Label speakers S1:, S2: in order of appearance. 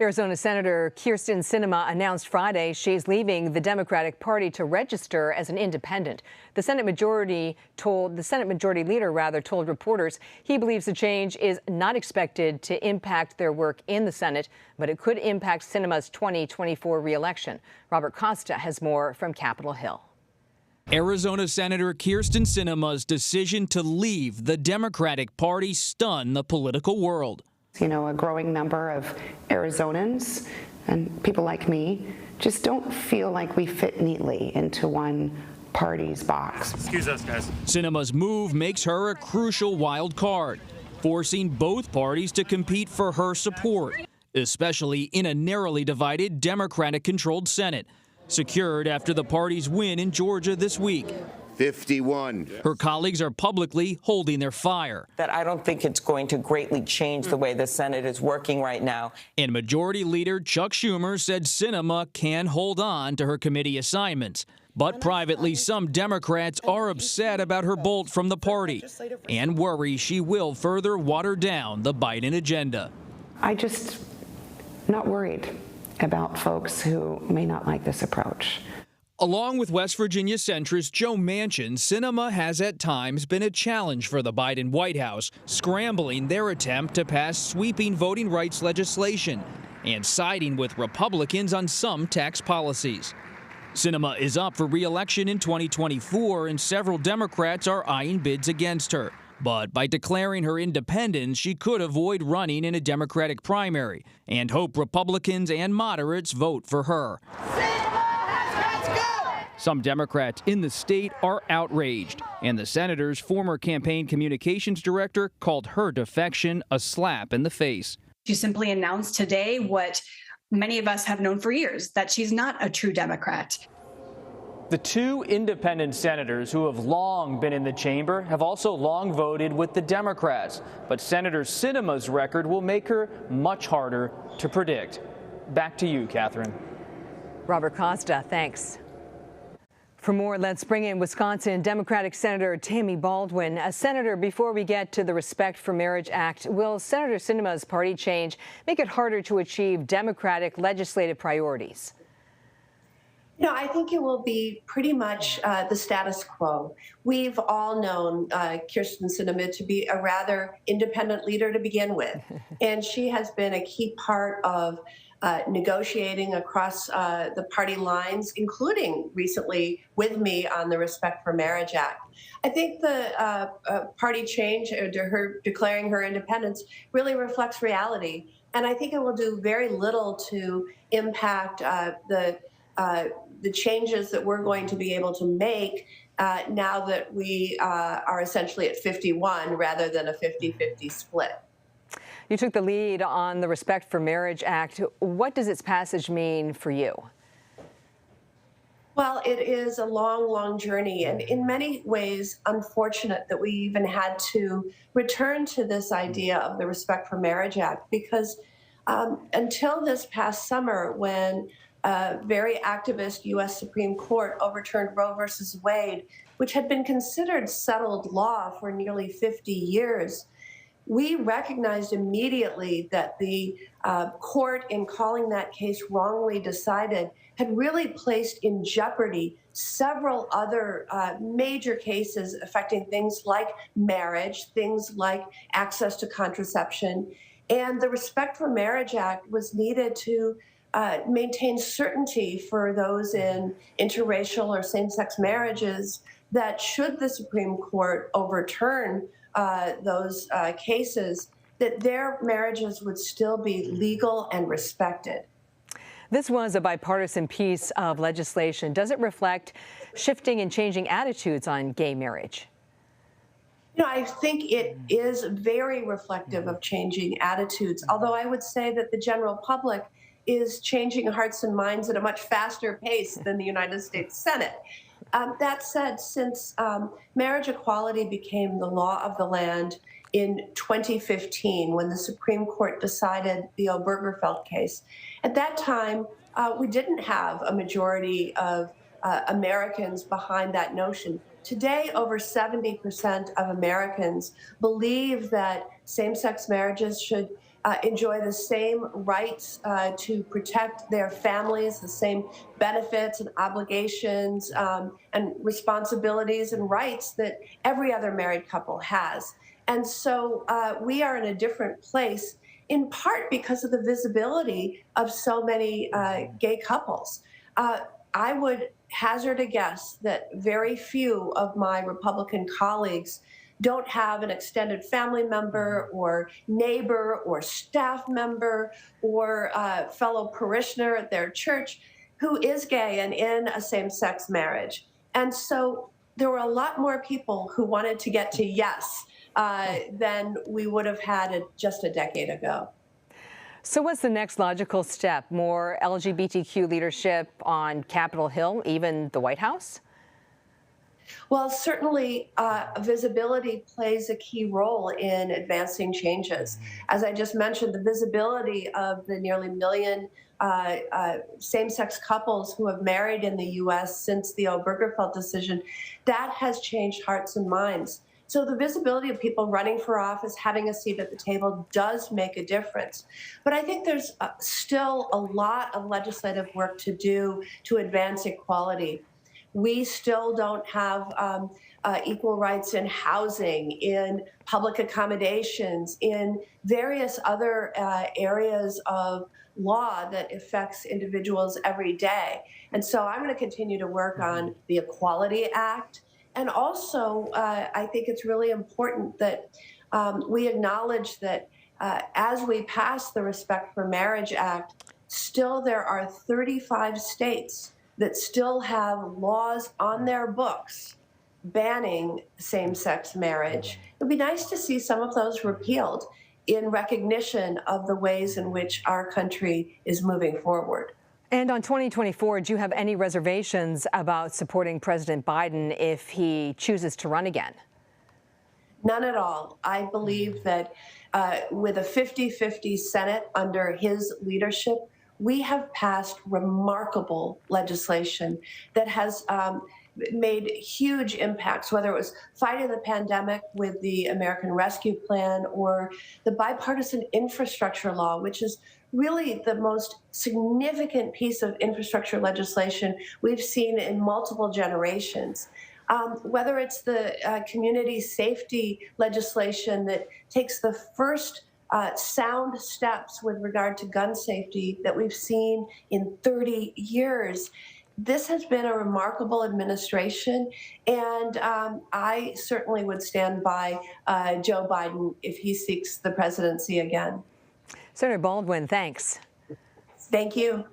S1: Arizona Senator Kyrsten Sinema announced Friday she's leaving the Democratic Party to register as an independent. The Senate Majority Leader told reporters he believes the change is not expected to impact their work in the Senate, but it could impact Sinema's 2024 reelection. Robert Costa has more from Capitol Hill.
S2: Arizona Senator Kyrsten Sinema's decision to leave the Democratic Party stunned the political world.
S3: You know, a growing number of Arizonans and people like me just don't feel like we fit neatly into one party's box.
S4: Excuse us, guys.
S2: Sinema's move makes her a crucial wild card, forcing both parties to compete for her support, especially in a narrowly divided Democratic-controlled Senate, secured after the party's win in Georgia this week.
S5: 51.
S2: Her colleagues are publicly holding their fire.
S6: That I don't think it's going to greatly change the way the Senate is working right now.
S2: And Majority Leader Chuck Schumer said Sinema can hold on to her committee assignments. But privately, some Democrats are upset about her bolt from the party and worry she will further water down the Biden agenda.
S3: I just not worried about folks who may not like this approach.
S2: Along with West Virginia centrist Joe Manchin, Sinema has at times been a challenge for the Biden White House, scrambling their attempt to pass sweeping voting rights legislation and siding with Republicans on some tax policies. Sinema is up for re-election in 2024, and several Democrats are eyeing bids against her. But by declaring her independence, she could avoid running in a Democratic primary and hope Republicans and moderates vote for her. Some Democrats in the state are outraged, and the senator's former campaign communications director called her defection a slap in the face.
S7: She simply announced today what many of us have known for years, that she's not a true Democrat.
S4: The two independent senators who have long been in the chamber have also long voted with the Democrats. But Senator Sinema's record will make her much harder to predict. Back to you, Catherine.
S1: Robert Costa, thanks. For more, let's bring in Wisconsin Democratic Senator Tammy Baldwin. Senator, before we get to the Respect for Marriage Act, will Senator Sinema's party change make it harder to achieve Democratic legislative priorities?
S8: You know, I think it will be pretty much the status quo. We've all known Kyrsten Sinema to be a rather independent leader to begin with, and she has been a key part of negotiating across the party lines, including recently with me on the Respect for Marriage Act. I think the party change, or her declaring her independence, really reflects reality, and I think it will do very little to impact the changes that we're going to be able to make now that we are essentially at 51 rather than a 50-50 split.
S1: You took the lead on the Respect for Marriage Act. What does its passage mean for you?
S8: Well, it is a long, long journey, and in many ways unfortunate that we even had to return to this idea of the Respect for Marriage Act, because until this past summer, when a very activist U.S. Supreme Court overturned Roe versus Wade, which had been considered settled law for nearly 50 years, we recognized immediately that the court, in calling that case wrongly decided, had really placed in jeopardy several other major cases affecting things like marriage, things like access to contraception. And the Respect for Marriage Act was needed to maintain certainty for those in interracial or same-sex marriages, that should the Supreme Court overturn those cases, that their marriages would still be legal and respected.
S1: This was a bipartisan piece of legislation. Does it reflect shifting and changing attitudes on gay marriage?
S8: You know, I think it is very reflective of changing attitudes, although I would say that the general public is changing hearts and minds at a much faster pace than the United States Senate. That said, since marriage equality became the law of the land in 2015, when the Supreme Court decided the Obergefell case, at that time, we didn't have a majority of Americans behind that notion. Today, over 70% of Americans believe that same-sex marriages should enjoy the same rights to protect their families, the same benefits and obligations and responsibilities and rights that every other married couple has. And so we are in a different place, in part because of the visibility of so many gay couples. I would hazard a guess that very few of my Republican colleagues don't have an extended family member or neighbor or staff member or fellow parishioner at their church who is gay and in a same-sex marriage. And so there were a lot more people who wanted to get to yes than we would have had just a decade ago.
S1: So what's the next logical step? More LGBTQ leadership on Capitol Hill, even the White House?
S8: Well, certainly visibility plays a key role in advancing changes. As I just mentioned, the visibility of the nearly million same-sex couples who have married in the U.S. since the Obergefell decision, that has changed hearts and minds. So the visibility of people running for office, having a seat at the table, does make a difference. But I think there's still a lot of legislative work to do to advance equality. We still don't have equal rights in housing, in public accommodations, in various other areas of law that affects individuals every day. And so I'm going to continue to work on the Equality Act. And also, I think it's really important that we acknowledge that as we pass the Respect for Marriage Act, still there are 35 states that still have laws on their books banning same-sex marriage. It would be nice to see some of those repealed in recognition of the ways in which our country is moving forward.
S1: And on 2024, do you have any reservations about supporting President Biden if he chooses to run again?
S8: None at all. I believe that with a 50-50 Senate under his leadership, we have passed remarkable legislation that has made huge impacts, whether it was fighting the pandemic with the American Rescue Plan or the bipartisan infrastructure law, which is really the most significant piece of infrastructure legislation we've seen in multiple generations. Whether it's the community safety legislation that takes the first sound steps with regard to gun safety that we've seen in 30 years. This has been a remarkable administration, and I certainly would stand by Joe Biden if he seeks the presidency again.
S1: Senator Baldwin, thanks.
S8: Thank you.